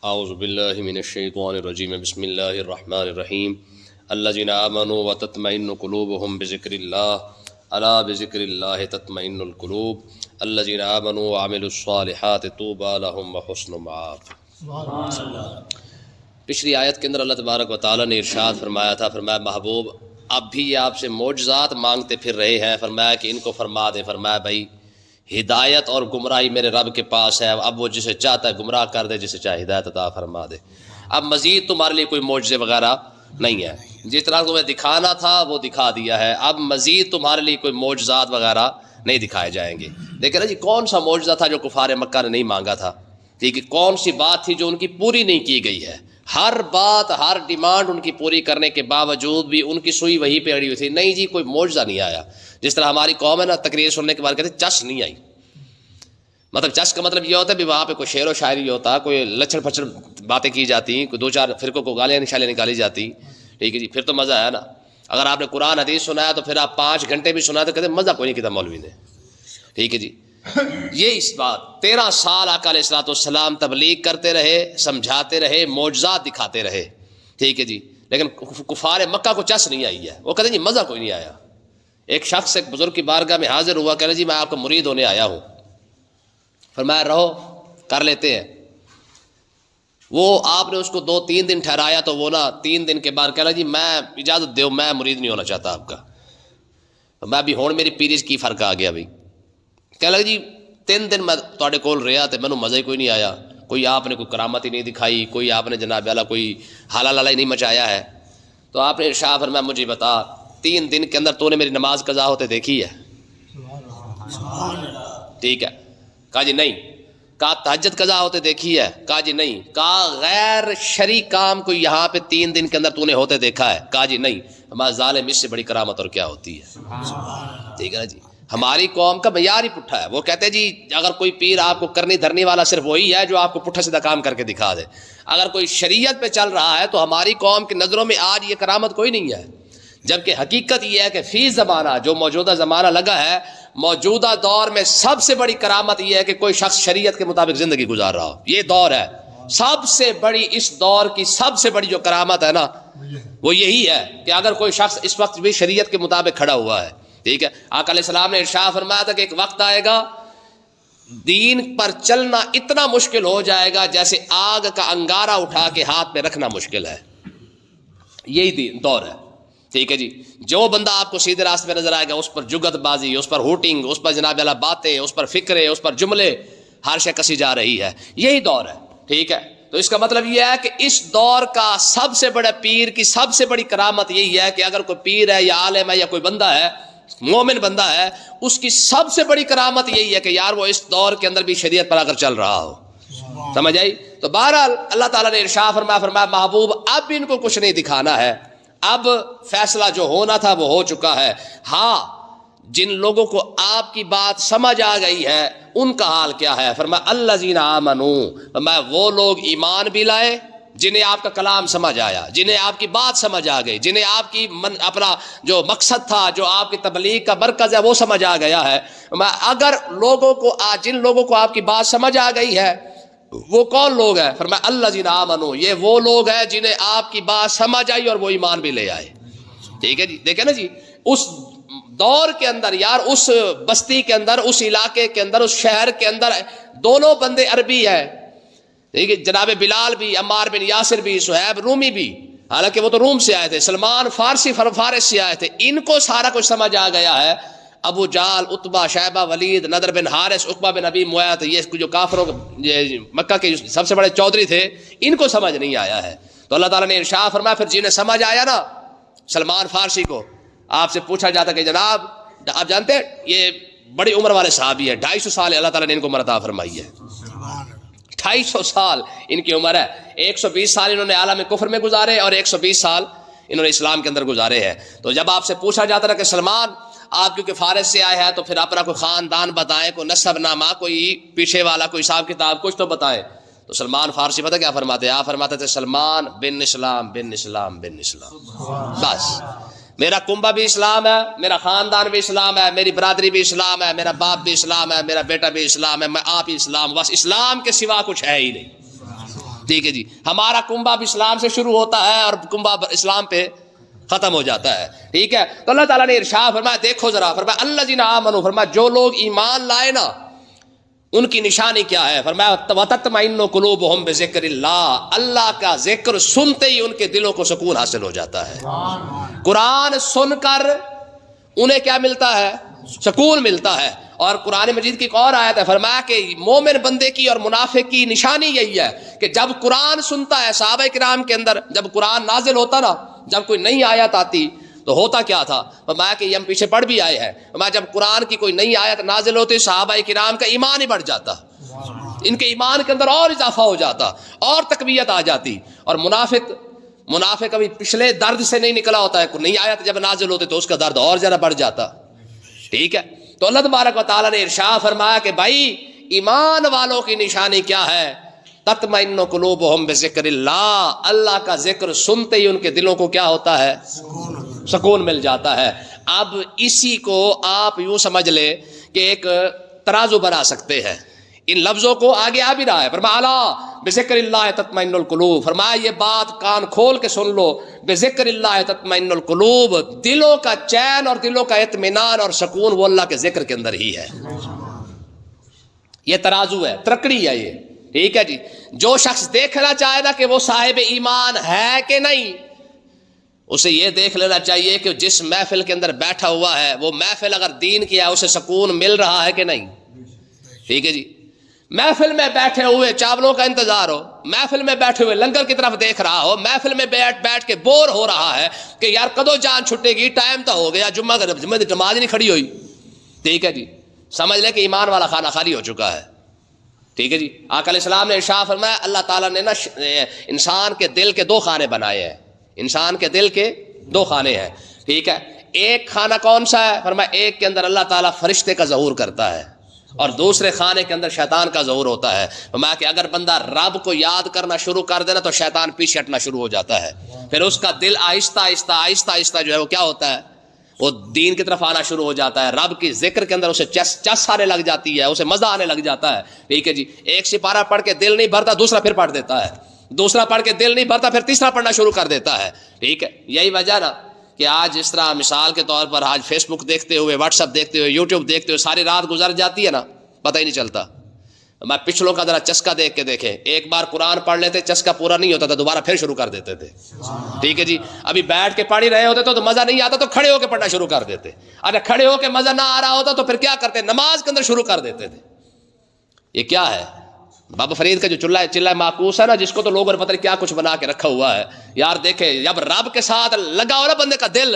اعوذ باللہ من الشیطان الرجیم بسم اللہ الرحمن الرحیم الذین آمنوا وتطمئن قلوبهم بذکر اللہ الا بذکر اللہ تطمئن القلوب الذین آمنوا وعملوا الصالحات طوبی لهم وحسن مآب۔ پچھلی آیت کے اندر اللہ تبارک و تعالیٰ نے ارشاد فرمایا تھا، فرمایا محبوب اب بھی یہ آپ سے معجزات مانگتے پھر رہے ہیں، فرمایا کہ ان کو فرما دیں، فرمایا بھائی ہدایت اور گمراہی میرے رب کے پاس ہے، اب وہ جسے چاہتا ہے گمراہ کر دے، جسے چاہے ہدایت عطا فرما دے۔ اب مزید تمہارے لیے کوئی معجزے وغیرہ نہیں ہے، جس طرح تمہیں دکھانا تھا وہ دکھا دیا ہے، اب مزید تمہارے لیے کوئی معجزات وغیرہ نہیں دکھائے جائیں گے۔ دیکھیں نا جی، کون سا معجزہ تھا جو کفار مکہ نے نہیں مانگا تھا؟ ٹھیک ہے، کون سی بات تھی جو ان کی پوری نہیں کی گئی ہے؟ ہر بات، ہر ڈیمانڈ ان کی پوری کرنے کے باوجود بھی ان کی سوئی وہی پہ اڑی ہوئی تھی، نہیں جی کوئی معجزہ نہیں آیا۔ جس طرح ہماری قوم ہے نا، تقریر سننے کے بعد کہتے چش نہیں آئی، مطلب چش کا مطلب یہ ہوتا ہے بھی وہاں پہ کوئی شعر و شاعری ہوتا، کوئی لچھڑ پھچڑ باتیں کی جاتی، کوئی دو چار فرقوں کو گالیاں نشالیاں نکالی جاتی، ٹھیک ہے جی، پھر تو مزہ ہے نا۔ اگر آپ نے قرآن حدیث سنایا تو پھر آپ 5 گھنٹے بھی سنا تو کہتے مزہ کوئی نہیں کیا مولوی نے، ٹھیک ہے جی۔ یہ اس بات 13 سال آقا علیہ الصلوۃ والسلام تبلیغ کرتے رہے، سمجھاتے رہے، معجزات دکھاتے رہے، ٹھیک ہے جی، لیکن کفار مکہ کو چس نہیں آئی ہے، وہ کہتے ہیں جی مزہ کوئی نہیں آیا۔ ایک شخص ایک بزرگ کی بارگاہ میں حاضر ہوا، کہہ رہے جی میں آپ کا مرید ہونے آیا ہوں، فرمایا رہو کر لیتے ہیں۔ وہ آپ نے اس کو 2-3 دن ٹھہرایا تو وہ نا 3 دن کے بعد کہہ رہا جی میں اجازت دیو، میں مرید نہیں ہونا چاہتا آپ کا۔ میں ابھی ہون میری پیریز کی فرق آ گیا بھائی، کہہ لگا جی 3 دن میں تواڈے کول رہا تے مینوں مزہ ہی کوئی نہیں آیا، کوئی آپ نے کوئی کرامت ہی نہیں دکھائی، کوئی آپ نے جناب والا کوئی حالا لالا ہی نہیں مچایا ہے۔ تو آپ نے ارشاد فرمایا مجھے بتا 3 دن کے اندر تو نے میری نماز قضا ہوتے دیکھی ہے؟ ٹھیک ہے، کہا جی نہیں۔ کہا تہجد قضا ہوتے دیکھی ہے؟ کہا جی نہیں۔ کہا غیر شرعی کام کو یہاں پہ 3 دن کے اندر تو نے ہوتے دیکھا ہے؟ کہا جی نہیں۔ ہمارا ظالم اس سے بڑی کرامت اور کیا ہوتی ہے؟ ٹھیک ہے نا جی، ہماری قوم کا معیار ہی پٹھا ہے۔ وہ کہتے ہیں جی اگر کوئی پیر آپ کو کرنی دھرنی والا صرف وہی ہے جو آپ کو پٹھا سیدھا کام کر کے دکھا دے، اگر کوئی شریعت پہ چل رہا ہے تو ہماری قوم کی نظروں میں آج یہ کرامت کوئی نہیں ہے، جبکہ حقیقت یہ ہے کہ فی زمانہ جو موجودہ زمانہ لگا ہے، موجودہ دور میں سب سے بڑی کرامت یہ ہے کہ کوئی شخص شریعت کے مطابق زندگی گزار رہا ہو۔ یہ دور ہے سب سے بڑی، اس دور کی سب سے بڑی جو کرامت ہے نا وہ یہی ہے کہ اگر کوئی شخص اس وقت بھی شریعت کے مطابق کھڑا ہوا ہے، ٹھیک ہے۔ آقا علیہ السلام نے ارشاد فرمایا تھا کہ ایک وقت آئے گا دین پر چلنا اتنا مشکل ہو جائے گا جیسے آگ کا انگارہ اٹھا کے ہاتھ میں رکھنا مشکل ہے۔ یہی دور ہے، ٹھیک ہے جی۔ جو بندہ آپ کو سیدھے راستے پہ نظر آئے گا اس پر جگت بازی، اس پر ہوٹنگ، اس پر جناب اللہ باتیں، اس پر فکریں، اس پر جملے، ہر شے کسی جا رہی ہے۔ یہی دور ہے، ٹھیک ہے۔ تو اس کا مطلب یہ ہے کہ اس دور کا سب سے بڑا پیر کی سب سے بڑی کرامت یہی ہے کہ اگر کوئی پیر ہے یا عالم ہے یا کوئی بندہ ہے، مومن بندہ ہے، اس کی سب سے بڑی کرامت یہی ہے کہ یار وہ اس دور کے اندر بھی شریعت پر اگر چل رہا ہو۔ سمجھ آئی؟ تو بہرحال اللہ تعالیٰ نے ارشاد فرمایا محبوب اب ان کو کچھ نہیں دکھانا ہے، اب فیصلہ جو ہونا تھا وہ ہو چکا ہے۔ ہاں جن لوگوں کو آپ کی بات سمجھ آ گئی ہے ان کا حال کیا ہے؟ فرمایا الذین آمنوا، فرمایا وہ لوگ ایمان بھی لائے جنہیں آپ کا کلام سمجھ آیا، جنہیں آپ کی بات سمجھ آ گئی، جنہیں آپ کی اپنا جو مقصد تھا، جو آپ کی تبلیغ کا مرکز ہے وہ سمجھ آ گیا ہے۔ اگر لوگوں کو جن لوگوں کو آپ کی بات سمجھ آ گئی ہے وہ کون لوگ ہیں؟ فرمایا الذین آمنوا، یہ وہ لوگ ہیں جنہیں آپ کی بات سمجھ آئی اور وہ ایمان بھی لے آئے، ٹھیک ہے جی۔ دیکھیں نا جی، اس دور کے اندر یار، اس بستی کے اندر، اس علاقے کے اندر، اس شہر کے اندر دونوں بندے عربی ہیں، ٹھیک ہے، جناب بلال بھی، عمار بن یاسر بھی، صہیب رومی بھی، حالانکہ وہ تو روم سے آئے تھے، سلمان فارسی فارس سے آئے تھے، ان کو سارا کچھ سمجھ آ گیا ہے۔ ابو جہل، عتبہ، شیبہ، ولید، نضر بن حارث، عقبہ بن ابی معیط، یہ جو کافروں مکہ کے سب سے بڑے چودھری تھے، ان کو سمجھ نہیں آیا ہے۔ تو اللہ تعالیٰ نے ارشاد فرمایا پھر جنہیں سمجھ آیا نا، سلمان فارسی کو آپ سے پوچھا جاتا کہ جناب آپ جانتے ہیں یہ بڑی عمر والے صحابی ہیں، 250 سال اللہ تعالیٰ نے ان کو عمر عطا فرمائی ہے، 250 سال ان کی عمر ہے، 120 سال انہوں نے عالم کفر میں گزارے اور 120 سال انہوں نے اسلام کے اندر گزارے ہیں۔ تو جب آپ سے پوچھا جاتا نا کہ سلمان آپ کیونکہ فارس سے آئے ہیں تو پھر اپنا کوئی خاندان بتائیں، کوئی نسب نامہ، کوئی پیچھے والا کوئی حساب کتاب کچھ تو بتائیں۔ تو سلمان فارسی پتہ کیا فرماتے ہیں؟ آپ فرماتے تھے سلمان بن اسلام بن اسلام بن اسلام، بس میرا کنبہ بھی اسلام ہے، میرا خاندان بھی اسلام ہے، میری برادری بھی اسلام ہے، میرا باپ بھی اسلام ہے، میرا بیٹا بھی اسلام ہے، میں آپ ہی اسلام، بس اسلام کے سوا کچھ ہے ہی نہیں۔ ٹھیک ہے جی. ہمارا کنبہ بھی اسلام سے شروع ہوتا ہے اور کنبہ اسلام پہ ختم ہو جاتا ہے. ٹھیک ہے. تو اللہ تعالیٰ نے ارشاد فرمایا, دیکھو ذرا, فرمایا الذین آمنوا, فرمایا جو لوگ ایمان لائے نا ان کی نشانی کیا ہے. فرمایا وتطمئن قلوبہم بذکر اللہ, اللہ کا ذکر سنتے ہی ان کے دلوں کو سکون حاصل ہو جاتا ہے. قرآن سن کر انہیں کیا ملتا ہے؟ سکون ملتا ہے. اور قرآن مجید کی ایک اور آیت ہے, فرمایا کہ مومن بندے کی اور منافق کی نشانی یہی ہے کہ جب قرآن سنتا ہے, صحابہ کرام کے اندر جب قرآن نازل ہوتا نا, جب کوئی نئی آیت آتی تو ہوتا کیا تھا, فرمایا کہ یہ ہم پیچھے پڑھ بھی آئے ہیں, فرمایا جب قرآن کی کوئی نئی آیت نازل ہوتی صحابہ کرام کا ایمان ہی بڑھ جاتا, ان کے ایمان کے اندر اور اضافہ ہو جاتا اور تقویت آ جاتی. اور منافق ابھی پچھلے درد سے نہیں نکلا ہوتا ہے, کوئی نئی آیت جب نازل ہوتی تو اس کا درد اور ذرا بڑھ جاتا. ٹھیک ہے. تو اللہ تبارک و تعالیٰ نے ارشاد فرمایا کہ بھائی ایمان والوں کی نشانی کیا ہے؟ تطمئن قلوبہم بذکر اللہ, اللہ کا ذکر سنتے ہی ان کے دلوں کو کیا ہوتا ہے؟ سکون مل جاتا ہے. اب اسی کو آپ یوں سمجھ لے کہ ایک ترازو بنا سکتے ہیں, ان لفظوں کو آگے آ بھی رہا ہے. فرمایا الا بذکر اللہ تطمئن القلوب, فرمایا یہ بات کان کھول کے سن لو, بذکر اللہ تطمئن القلوب, دلوں کا چین اور دلوں کا اطمینان اور سکون وہ اللہ کے ذکر کے اندر ہی ہے. یہ ترازو ہے, ترکڑی ہے یہ. ٹھیک ہے جی. جو شخص دیکھنا چاہے نا کہ وہ صاحب ایمان ہے کہ نہیں, اسے یہ دیکھ لینا چاہیے کہ جس محفل کے اندر بیٹھا ہوا ہے وہ محفل اگر دین کی ہے اسے سکون مل رہا ہے کہ نہیں. ٹھیک ہے جی. محفل میں بیٹھے ہوئے چاولوں کا انتظار ہو, محفل میں بیٹھے ہوئے لنگر کی طرف دیکھ رہا ہو, محفل میں بیٹھ کے بور ہو رہا ہے کہ یار کدو جان چھٹے گی, ٹائم تو ہو گیا, جمعہ نماز نہیں کھڑی ہوئی. ٹھیک ہے جی. سمجھ لے کہ ایمان والا کھانا خالی ہو چکا ہے. ٹھیک ہے جی. آقا علیہ السلام نے ارشاد فرمایا اللہ تعالیٰ نے نا انسان کے دل کے دو خانے بنائے ہیں, انسان کے دل کے دو خانے ہیں. ٹھیک ہے. ایک خانہ کون سا ہے؟ فرمایا ایک کے اندر اللہ تعالیٰ فرشتے کا ظہور کرتا ہے اور دوسرے خانے کے اندر شیطان کا ظہور ہوتا ہے. فرمایا کہ اگر بندہ رب کو یاد کرنا شروع کر دینا تو شیطان پیچھے ہٹنا شروع ہو جاتا ہے, پھر اس کا دل آہستہ آہستہ جو ہے وہ کیا ہوتا ہے, وہ دین کی طرف آنا شروع ہو جاتا ہے. رب کی ذکر کے اندر اسے چس آنے لگ جاتی ہے, اسے مزہ آنے لگ جاتا ہے. ٹھیک ہے جی. ایک سپارہ پڑھ کے دل نہیں بھرتا, دوسرا پھر پڑھ دیتا ہے, دوسرا پڑھ کے دل نہیں بھرتا, پھر تیسرا پڑھنا شروع کر دیتا ہے. ٹھیک ہے. یہی وجہ نا کہ آج اس طرح مثال کے طور پر آج فیس بک دیکھتے ہوئے, واٹس ایپ دیکھتے ہوئے, یوٹیوب دیکھتے ہوئے ساری رات گزر جاتی ہے نا, پتہ ہی نہیں چلتا. میں پچھلوں کا ذرا چسکا دیکھ کے دیکھیں, ایک بار قرآن پڑھ لیتے, چسکا پورا نہیں ہوتا تھا, دوبارہ پھر شروع کر دیتے تھے. ٹھیک ہے جی. ابھی بیٹھ کے پڑھ ہی رہے ہوتے تو مزہ نہیں آتا تو کھڑے ہو کے پڑھنا شروع کر دیتے. اگر کھڑے ہو کے مزہ نہ آ رہا ہوتا تو پھر کیا کرتے, نماز کے اندر شروع کر دیتے تھے. یہ کیا ہے؟ بابا فرید کا جو چلہ معکوس ہے نا, جس کو تو لوگوں نے پتہ نہیں کیا کچھ بنا کے رکھا ہوا ہے. یار دیکھے جب رب کے ساتھ لگا ہو نا بندے کا دل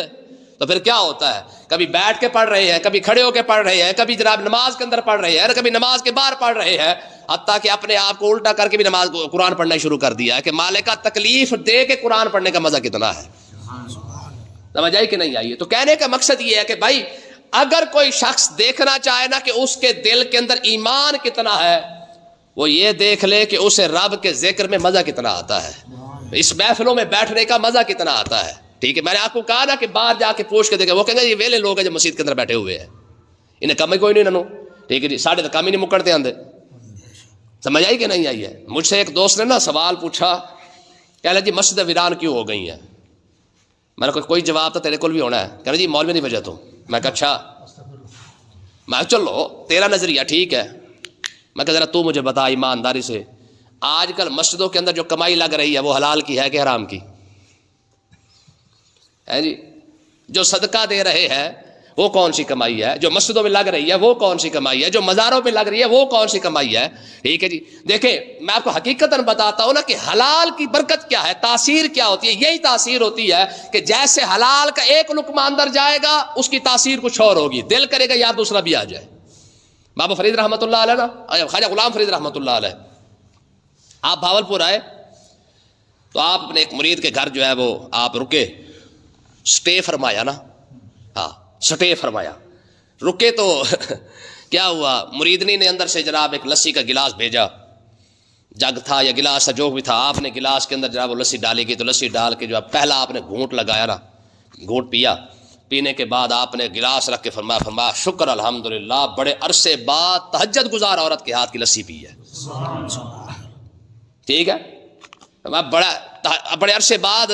تو پھر کیا ہوتا ہے, کبھی بیٹھ کے پڑھ رہے ہیں, کبھی کھڑے ہو کے پڑھ رہے ہیں, کبھی جناب نماز کے اندر پڑھ رہے ہیں, کبھی نماز کے باہر پڑھ رہے ہیں, حتیٰ کہ اپنے آپ کو الٹا کر کے بھی نماز قرآن پڑھنا شروع کر دیا ہے کہ مالک کا تکلیف دے کے قرآن پڑھنے کا مزہ کتنا ہے. سمجھ آئی کہ نہیں آئی؟ تو کہنے کا مقصد یہ ہے کہ بھائی اگر کوئی شخص دیکھنا چاہے نا کہ اس کے دل کے اندر ایمان کتنا ہے, وہ یہ دیکھ لے کہ اسے رب کے ذکر میں مزہ کتنا آتا ہے, اس محفلوں میں بیٹھنے کا مزہ کتنا آتا ہے. ٹھیک ہے. میں نے آپ کو کہا نا کہ باہر جا کے پوچھ کے دیکھیں, وہ کہیں گے یہ ویلے لوگ ہیں جو مسجد کے اندر بیٹھے ہوئے ہیں, انہیں کم ہی کوئی نہیں ننو. ٹھیک ہے جی. ساڑھے تو کم ہی نہیں مکڑتے آندے. سمجھ آئی کہ نہیں آئی ہے؟ مجھ سے ایک دوست نے نا سوال پوچھا, کہہ رہا جی مسجد ویران کیوں ہو گئی ہیں. میں نے کہا کوئی جواب تو تیرے کول بھی ہونا ہے. کہہ رہا جی مولوی نہیں وجہ تو. میں کہا اچھا. میں چلو تیرا نظریہ ٹھیک ہے, میں کہا ذرا تو مجھے بتا ایمانداری سے, آج کل مسجدوں کے اندر جو کمائی لگ رہی ہے وہ حلال کی ہے کہ حرام کی ہے جی؟ جو صدقہ دے رہے ہیں وہ کون سی کمائی ہے؟ جو مسجدوں میں لگ رہی ہے وہ کون سی کمائی ہے؟ جو مزاروں میں لگ رہی ہے وہ کون سی کمائی ہے؟ ٹھیک ہے جی. دیکھیں میں آپ کو حقیقتاً بتاتا ہوں نا کہ حلال کی برکت کیا ہے, تاثیر کیا ہوتی ہے. یہی تاثیر ہوتی ہے کہ جیسے حلال کا ایک لقمہ اندر جائے گا اس کی تاثیر کچھ اور ہوگی, دل کرے گا یار دوسرا بھی آ جائے. بابا فرید رحمۃ اللہ علیہ نا, خواجہ غلام فرید رحمۃ اللہ علیہ, آپ بھاولپور آئے تو آپ اپنے ایک مرید کے گھر جو ہے وہ آپ رکے, سٹے فرمایا نا, ہاں سٹے فرمایا, رکے تو کیا ہوا, مریدنی نے اندر سے جناب ایک لسی کا گلاس بھیجا, جگ تھا یا گلاس تھا جو بھی تھا, آپ نے گلاس کے اندر جناب وہ لسی ڈالی گئی, تو لسی ڈال کے جو پہلا آپ نے گھونٹ لگایا نا, گھونٹ پیا, پینے کے بعد آپ نے گلاس رکھ کے فرمایا شکر الحمدللہ, بڑے عرصے بعد تہجد گزار عورت کے ہاتھ کی لسی پی ہے. ٹھیک ہے. بڑے عرصے بعد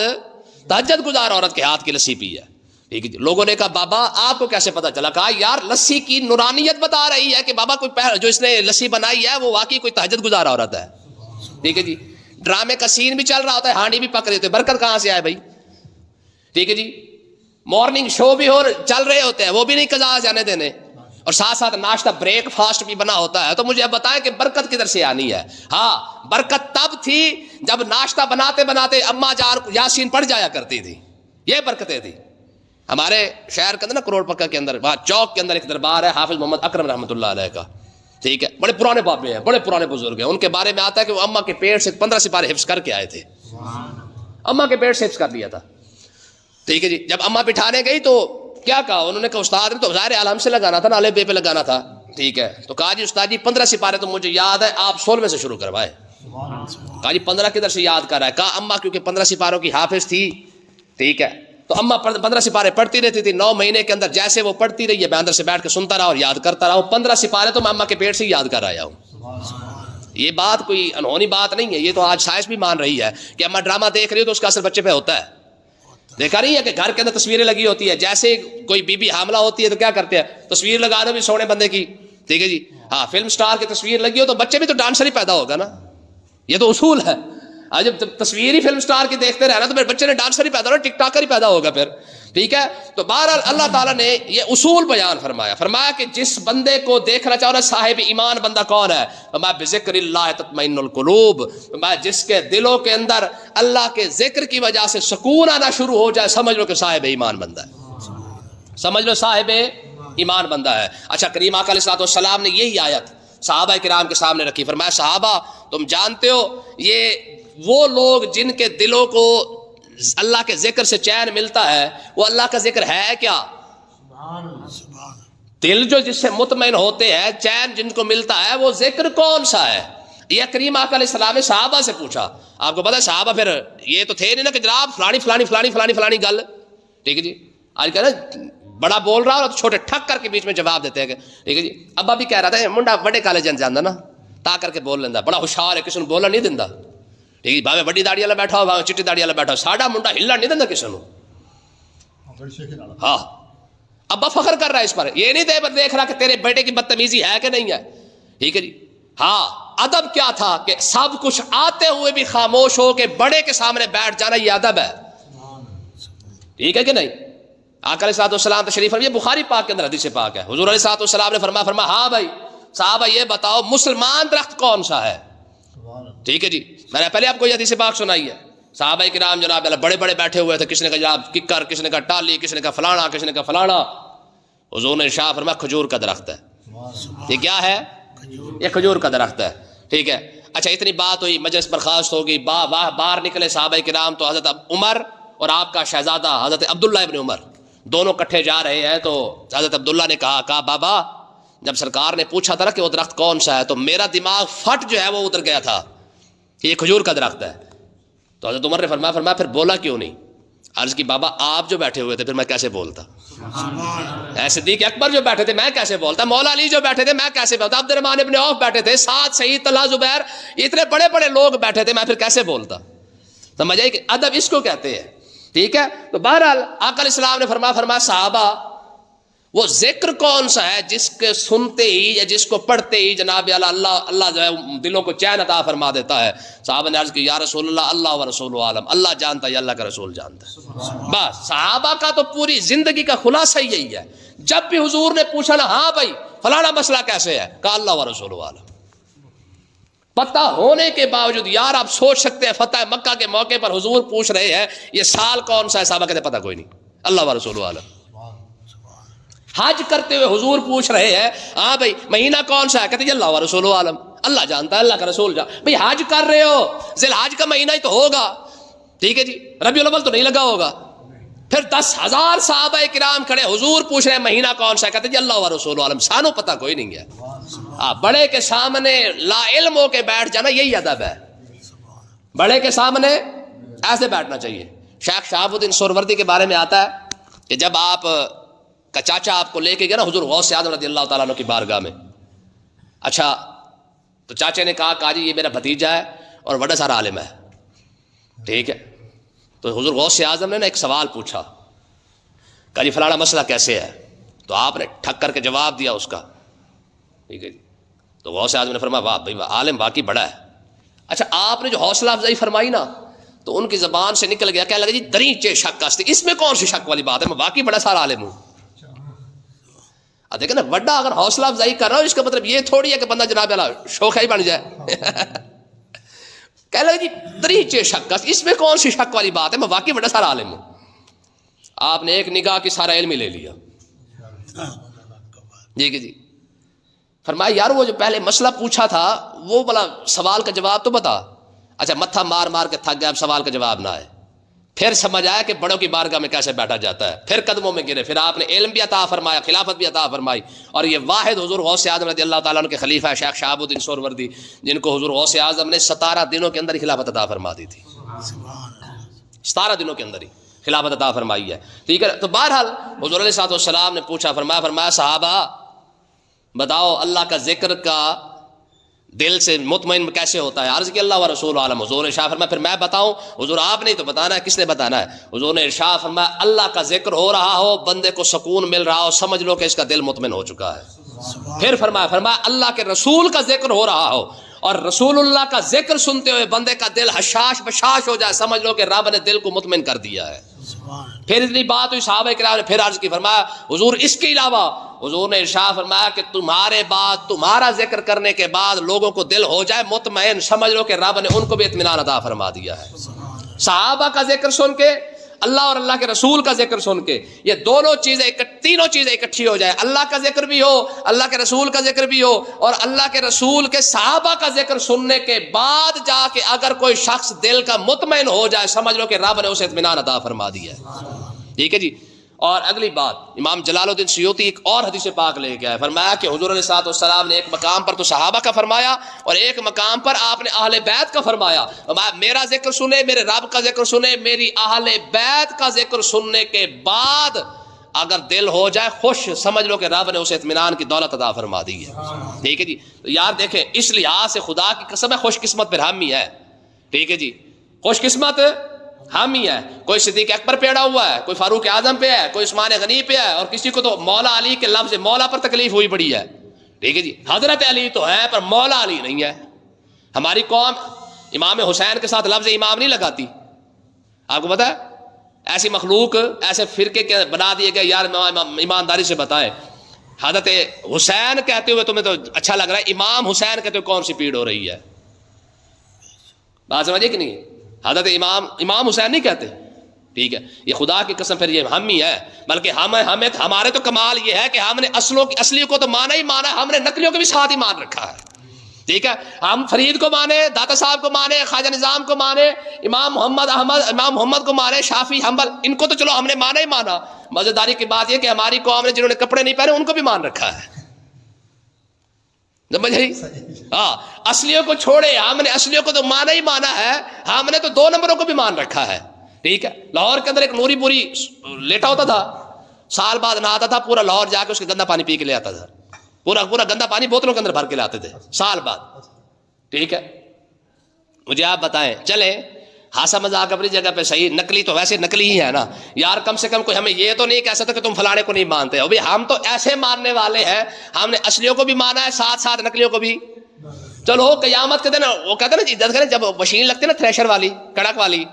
تہجد گزار عورت کے ہاتھ کی لسی پی ہے. ٹھیک ہے جی. لوگوں نے کہا بابا آپ کو کیسے پتا چلا؟ کہا یار لسی کی نورانیت بتا رہی ہے کہ بابا کوئی جو اس نے لسی بنائی ہے وہ واقعی کوئی تہجد گزار عورت ہے. ٹھیک ہے جی. ڈرامے کا سین بھی چل رہا ہوتا ہے, ہانڈی بھی پک رہی ہوتی ہے, برکت کہاں سے آئے بھائی؟ ٹھیک ہے جی. مارننگ شو بھی چل رہے ہوتے ہیں, وہ بھی نہیں قضا جانے دینے, اور ساتھ ساتھ ناشتہ بریک فاسٹ بھی بنا ہوتا ہے. تو مجھے اب بتائیں کہ برکت کدھر سے آنی ہے؟ ہاں برکت تب تھی جب ناشتہ بناتے بناتے اماں جان یاسین پڑھ جایا کرتی تھی, یہ برکتیں تھی. ہمارے شہر کے اندر نا کروڑ پکا کے اندر وہاں چوک کے اندر ایک دربار ہے حافظ محمد اکرم رحمۃ اللہ علیہ کا. ٹھیک ہے, بڑے پرانے بابے ہیں, بڑے پرانے بزرگ ہیں. ان کے بارے میں آتا ہے کہ وہ اماں کے پیٹ سے 15 سپارے حفظ کر کے آئے تھے. اماں کے پیٹ سے حفظ کر لیا تھا. ٹھیک ہے جی. جب اماں بٹھانے گئی تو کیا کہا انہوں نے؟ کہا استاد نے تو ظاہر علم سے لگانا تھا نا, الف بے پہ لگانا تھا. ٹھیک ہے, تو کہا جی استاد جی 15 سپارے تو مجھے یاد ہے, آپ 16 سے شروع کروائے. کہا جی 15 کدھر سے یاد کر رہا ہے؟ کہا اماں کیونکہ 15 سپاروں کی حافظ تھی. ٹھیک ہے, تو اماں 15 سپارے پڑھتی رہتی تھی. 9 مہینے کے اندر جیسے وہ پڑھتی رہی ہے میں اندر سے بیٹھ کے سنتا رہا اور یاد کرتا رہا ہوں. 15 سپارے تو میں اماں کے پیٹ سے یاد کر آیا ہوں. یہ بات کوئی انہونی بات نہیں ہے, یہ تو آج سائنس بھی مان رہی ہے کہ اماں ڈرامہ دیکھ رہی ہو تو اس کا اثر بچے پہ ہوتا ہے. دیکھا نہیں ہے کہ گھر کے اندر تصویریں لگی ہوتی ہے, جیسے کوئی بی حاملہ ہوتی ہے تو کیا کرتے ہیں, تصویر لگا دو بھی سونے بندے کی. ٹھیک ہے جی. ہاں فلم سٹار کی تصویر لگی ہو تو بچے بھی تو ڈانسر ہی پیدا ہوگا نا, یہ تو اصول ہے. آج جب تصویر ہی فلم سٹار کی دیکھتے رہنا تو پھر بچے نے ڈانسر ہی پیدا ہوگا, ٹک ٹاکر ہی پیدا ہوگا پھر. ٹھیک ہے, تو بہرحال اللہ تعالیٰ نے یہ اصول بیان فرمایا کہ جس بندے کو دیکھنا چاہو نا صاحب ایمان بندہ کون ہے, میں بذکر اللہ تطمئن القلوب, میں جس کے دلوں کے اندر اللہ کے ذکر کی وجہ سے سکون آنا شروع ہو جائے سمجھ لو کہ صاحب ایمان بندہ ہے, سمجھ لو صاحب ایمان بندہ ہے. اچھا کریم آقا علیہ الصلوۃ والسلام نے یہی آیت صحابہ کرام کے سامنے رکھی. فرمایا صحابہ تم جانتے ہو یہ وہ لوگ جن کے دلوں کو اللہ کے ذکر سے چین ملتا ہے, وہ اللہ کا ذکر ہے کیا؟ دل جو جس سے مطمئن ہوتے ہیں, چین جن کو ملتا ہے, وہ ذکر کون سا ہے؟ یہ کریم آقا علیہ السلام نے صحابہ سے پوچھا. آپ کو پتا ہے صحابہ پھر یہ تو تھے نہیں نا کہ جناب فلانی فلانی فلانی فلانی فلانی گل. ٹھیک ہے جی. آج کہہ رہے بڑا بول رہا اور چھوٹے ٹھک کر کے بیچ میں جواب دیتے ہیں کہ ٹھیک ہے جی. ابا بھی کہہ رہا تھا منڈا بڑے کالج جانا نا تا کر کے بول لینا, بڑا ہوشیار ہے, کسی نے بولا نہیں دینا. ٹھیک ہے, بھاوے بڑی داڑھی والا بیٹھا ہو بھاوے چٹی داڑھی والا بیٹھا ہو, ساڈا منڈا ہلا نہیں دینا کسی نے. ہاں ابا فخر کر رہا ہے اس پر, یہ نہیں دیکھ رہا کہ تیرے بیٹے کی بدتمیزی ہے کہ نہیں ہے. ٹھیک ہے جی. ہاں ادب کیا تھا کہ سب کچھ آتے ہوئے بھی خاموش ہو کے بڑے کے سامنے بیٹھ جانا, یہ ادب ہے. ٹھیک ہے کہ نہیں؟ آقا علیہ الصلوۃ والسلام تشریف فرمائے, یہ بخاری پاک کے اندر حدیث پاک ہے. حضور علیہ الصلوۃ والسلام نے فرمایا ہاں بھائی صحابہ یہ بتاؤ مسلمان درخت کون سا ہے؟ ٹھیک ہے جی. میں نے پہلے آپ کو یہ حدیث پاک سنائی ہے. صحابہ کرام جناب بڑے بڑے بیٹھے ہوئے تھے, کسی نے کہا جناب ککر, کسی نے کہا ٹالی, کسی نے کہا فلانا, کسی نے کہا فلانا. حضور نے ارشاد فرمایا کھجور کا درخت ہے. یہ کیا ہے؟ یہ کھجور کا درخت ہے. ٹھیک ہے. اچھا اتنی بات ہوئی, مجلس برخاست ہوگی, باہر نکلے صحابہ کرام تو حضرت عمر اور آپ کا شہزادہ حضرت عبداللہ ابن عمر دونوں کٹھے جا رہے ہیں. تو حضرت عبداللہ نے کہا بابا جب سرکار نے پوچھا تھا کہ وہ درخت کون سا ہے تو میرا دماغ پھٹ جو ہے وہ ادھر گیا تھا کہ یہ کھجور کا درخت ہے. تو حضرت عمر نے فرمایا پھر بولا کیوں نہیں؟ عرض کی بابا آپ جو بیٹھے ہوئے تھے پھر میں کیسے بولتا؟ صدیق اکبر جو بیٹھے تھے میں کیسے بولتا؟ مولا علی جو بیٹھے تھے میں کیسے بولتا؟ عبد الرحمن ابن عوف بیٹھے تھے, سعد, سعید, طلحہ, زبیر, اتنے بڑے بڑے لوگ بیٹھے تھے, میں پھر کیسے بولتا؟ سمجھ آئی کہ ادب اس کو کہتے ہیں. ٹھیک ہے. تو بہرحال آقا علیہ السلام نے فرمایا صحابہ وہ ذکر کون سا ہے جس کے سنتے ہی یا جس کو پڑھتے ہی جناب اللہ جو ہے دلوں کو چین عطا فرما دیتا ہے؟ صحابہ نے عرض کی یا رسول اللہ اللہ و رسول عالم, اللہ جانتا ہے, اللہ کا رسول جانتا ہے. بس صحابہ کا تو پوری زندگی کا خلاصہ یہی ہے. جب بھی حضور نے پوچھا نا ہاں بھائی فلانا مسئلہ کیسے ہے, کہا اللہ و رسول عالم. پتہ ہونے کے باوجود یار آپ سوچ سکتے ہیں فتح مکہ کے موقع پر حضور پوچھ رہے ہیں یہ سال کون سا ہے, صحابہ کہتے پتہ کوئی نہیں, اللہ و رسول عالم. حج کرتے ہوئے حضور پوچھ رہے ہیں ہاں بھائی مہینہ کون سا ہے, کہتے ہیں اللہ و رسول عالم, اللہ جانتا ہے, اللہ کا رسول جانتا. بھئی حج کر رہے ہو ذی الحج کا مہینہ ہی تو ہوگا. ٹھیک ہے جی. ربیع الاول تو نہیں لگا ہوگا. پھر 10,000 صحابہ کرام کھڑے, حضور پوچھ رہے ہیں مہینہ کون سا ہے, کہتے ہیں اللہ و رسول عالم, سانو پتہ کوئی نہیں ہے. بڑے کے سامنے لا علم ہو کے بیٹھ جانا یہی ادب ہے. بڑے کے سامنے ایسے بیٹھنا چاہیے. شیخ شہاب الدین سہروردی کے بارے میں آتا ہے کہ جب آپ کا چاچا آپ کو لے کے گیا نا حضور غوث اعظم رضی اللہ تعالیٰ عنہ کی بارگاہ میں. اچھا تو چاچے نے کہا جی یہ میرا بھتیجا ہے اور بڑا سارا عالم ہے. ٹھیک ہے. تو حضور غوث اعظم نے نا ایک سوال پوچھا کہ جی فلانا مسئلہ کیسے ہے, تو آپ نے ٹھک کر کے جواب دیا اس کا. ٹھیک ہے جی. تو غوث اعظم نے فرمایا واہ بھائی عالم واقعی بڑا ہے. اچھا آپ نے جو حوصلہ افزائی فرمائی نا, تو ان کی زبان سے نکل گیا, کہنے لگا جی دریچے شک کاستی, اس میں کون سی شک والی بات ہے, میں واقعی بڑا سارا عالم ہوں. دیکھیں نا بڑا اگر حوصلہ افزائی کر رہا ہو اس کا مطلب یہ تھوڑی ہے کہ بندہ جناب اللہ شوخ ہی بن جائے. کہنے لگا جی دریچے شک کاستی, اس میں کون سی شک والی بات ہے, میں واقعی بڑا سارا عالم ہوں. آپ نے ایک نگاہ کی سارا علم ہی لے لیا. جی کہ جی فرمایا یار وہ جو پہلے مسئلہ پوچھا تھا وہ بلا سوال کا جواب تو بتا. اچھا متھا مار مار کے تھک گیا, اب سوال کا جواب نہ آئے. پھر سمجھ آیا کہ بڑوں کی بارگاہ میں کیسے بیٹھا جاتا ہے, پھر قدموں میں گرے, پھر آپ نے علم بھی عطا فرمایا, خلافت بھی عطا فرمائی. اور یہ واحد حضور غوث اعظم رضی اللہ تعالیٰ عنہ کے خلیفہ ہے شیخ شہاب الدین سہروردی, جن کو حضور غوث اعظم نے 17 دنوں کے اندر ہی خلافت عطا فرما دی تھی. 17 دنوں کے اندر ہی خلافت عطا فرمائی ہے. ٹھیک ہے. تو بہرحال حضور علیہ الصلوۃ والسلام نے پوچھا, فرمایا صحابہ بتاؤ اللہ کا ذکر کا دل سے مطمئن کیسے ہوتا ہے. عرض کی اللہ و رسول عالم. حضور نے ارشاد فرمایا پھر میں بتاؤں. حضور آپ نے تو بتانا ہے, کس نے بتانا ہے. حضور نے ارشاد فرمایا اللہ کا ذکر ہو رہا ہو, بندے کو سکون مل رہا ہو, سمجھ لو کہ اس کا دل مطمئن ہو چکا ہے. پھر فرمایا اللہ کے رسول کا ذکر ہو رہا ہو اور رسول اللہ کا ذکر سنتے ہوئے بندے کا دل حشاش بشاش ہو جائے, سمجھ لو کہ رب نے دل کو مطمئن کر دیا ہے. پھر اتنی بات ہوئی, صحابہ کرام نے پھر عرض کی, فرمایا حضور اس کے علاوہ. حضور نے ارشاد فرمایا کہ تمہارے بعد تمہارا ذکر کرنے کے بعد لوگوں کو دل ہو جائے مطمئن, سمجھ لو کہ رب نے ان کو بھی اطمینان عطا فرما دیا ہے. صحابہ کا ذکر سن کے, اللہ اور اللہ کے رسول کا ذکر سن کے, یہ دونوں چیزیں تینوں چیزیں اکٹھی ہو جائے, اللہ کا ذکر بھی ہو, اللہ کے رسول کا ذکر بھی ہو, اور اللہ کے رسول کے صحابہ کا ذکر سننے کے بعد جا کے اگر کوئی شخص دل کا مطمئن ہو جائے, سمجھ لو کہ رب نے اسے اطمینان عطا فرما دیا ہے. ٹھیک ہے جی. اور اگلی بات, امام جلال الدین سیوطی ایک اور حدیث پاک لے کے آئے, فرمایا کہ حضور علیہ الصلوۃ والسلام نے ایک مقام پر تو صحابہ کا فرمایا اور ایک مقام پر آپ نے اہل بیت کا فرمایا. میرا ذکر سنے, میرے رب کا ذکر سنے, میری اہل بیت کا ذکر سننے کے بعد اگر دل ہو جائے خوش, سمجھ لو کہ رب نے اسے اطمینان کی دولت عطا فرما دی ہے. ٹھیک ہے جی. تو یار دیکھیں اس لحاظ سے خدا کی قسم ہے خوش قسمت پھر ہم ہی ہے. ٹھیک ہے جی. خوش قسمت ہم ہی ہے. کوئی صدیق اکبر پہ اڑا ہوا ہے, کوئی فاروق اعظم پہ ہے, کوئی عثمان غنی پہ ہے, اور کسی کو تو مولا علی کے لفظ مولا پر تکلیف ہوئی پڑی ہے. ٹھیک ہے جی. حضرت علی تو ہے پر مولا علی نہیں ہے. ہماری قوم امام حسین کے ساتھ لفظ امام نہیں لگاتی. آپ کو پتا ہے ایسی مخلوق ایسے فرقے کے بنا دیے گئے. یار ایمانداری سے بتائیں, حضرت حسین کہتے ہوئے تمہیں تو اچھا لگ رہا ہے, امام حسین کہتے ہوئے کون سی پیڑ ہو رہی ہے. بات سمجھے کہ نہیں. حضرت امام حسین نہیں کہتے. ٹھیک ہے. یہ خدا کی قسم پھر یہ ہم ہی ہے, بلکہ ہمارے تو کمال یہ ہے کہ ہم نے اصلی کو تو مانا ہی مانا, ہم نے نقلیوں کے بھی ساتھ ہی مان رکھا ہے. ٹھیک ہے. ہم فرید کو مانے, داتا صاحب کو مانے, خواجہ نظام کو مانے, امام محمد کو مانے, شافعی حنبل, ان کو تو چلو ہم نے مانا ہی مانا. مزیداری کی بات یہ کہ ہماری قوم نے جنہوں نے کپڑے نہیں پہنے ان کو بھی مان رکھا ہے. ہاں اصلیوں کو چھوڑے, ہم نے اصلیوں کو تو مانا ہی مانا ہے, ہم نے تو 2 نمبروں کو بھی مان رکھا ہے. ٹھیک ہے. لاہور کے اندر ایک نوری پوری لیٹا ہوتا تھا, سال بعد نہ آتا تھا, پورا لاہور جا کے اس کے گندا پانی پی کے لے آتا تھا. پورا گندا پانی بوتلوں کے اندر بھر کے لاتے تھے سال بعد. ٹھیک ہے. مجھے آپ بتائیں, چلیں ہاسا مذاق اپنی جگہ پہ صحیح, نقلی تو ویسے نقلی ہی ہے نا یار. کم سے کم کوئی ہمیں یہ تو نہیں کہہ سکتا کہ تم فلانے کو نہیں مانتے ہو. ہم تو ایسے ماننے والے ہیں, ہم نے اصلیوں کو بھی مانا ہے ساتھ ساتھ نقلیوں کو بھی. چلو قیامت کے دن وہ کہتے ہیں نا عزت کریں, جب مشین لگتی ہے نا تھریشر والی, کڑک والی,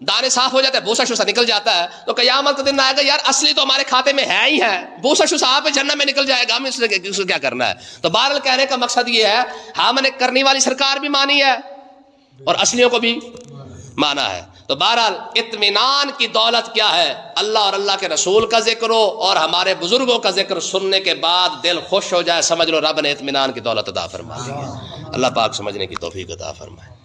دانے صاف ہو جاتا ہے, بھوسا شوسا نکل جاتا ہے, تو قیامت کا دن آئے گا یار اصلی تو ہمارے کھاتے میں ہے ہی ہے, بھوسا شوسا آپ جنت میں نکل جائے گا, ہم اس سے کیا کرنا ہے. تو بہرحال کہنے کا مقصد یہ ہے ہم نے کرنی والی سرکار بھی مانی ہے اور اصلیوں کو بھی مانا ہے. تو بہرحال اطمینان کی دولت کیا ہے, اللہ اور اللہ کے رسول کا ذکر ہو اور ہمارے بزرگوں کا ذکر سننے کے بعد دل خوش ہو جائے, سمجھ لو رب نے اطمینان کی دولت عطا فرما دی ہے. اللہ پاک سمجھنے کی توفیق عطا فرمائے.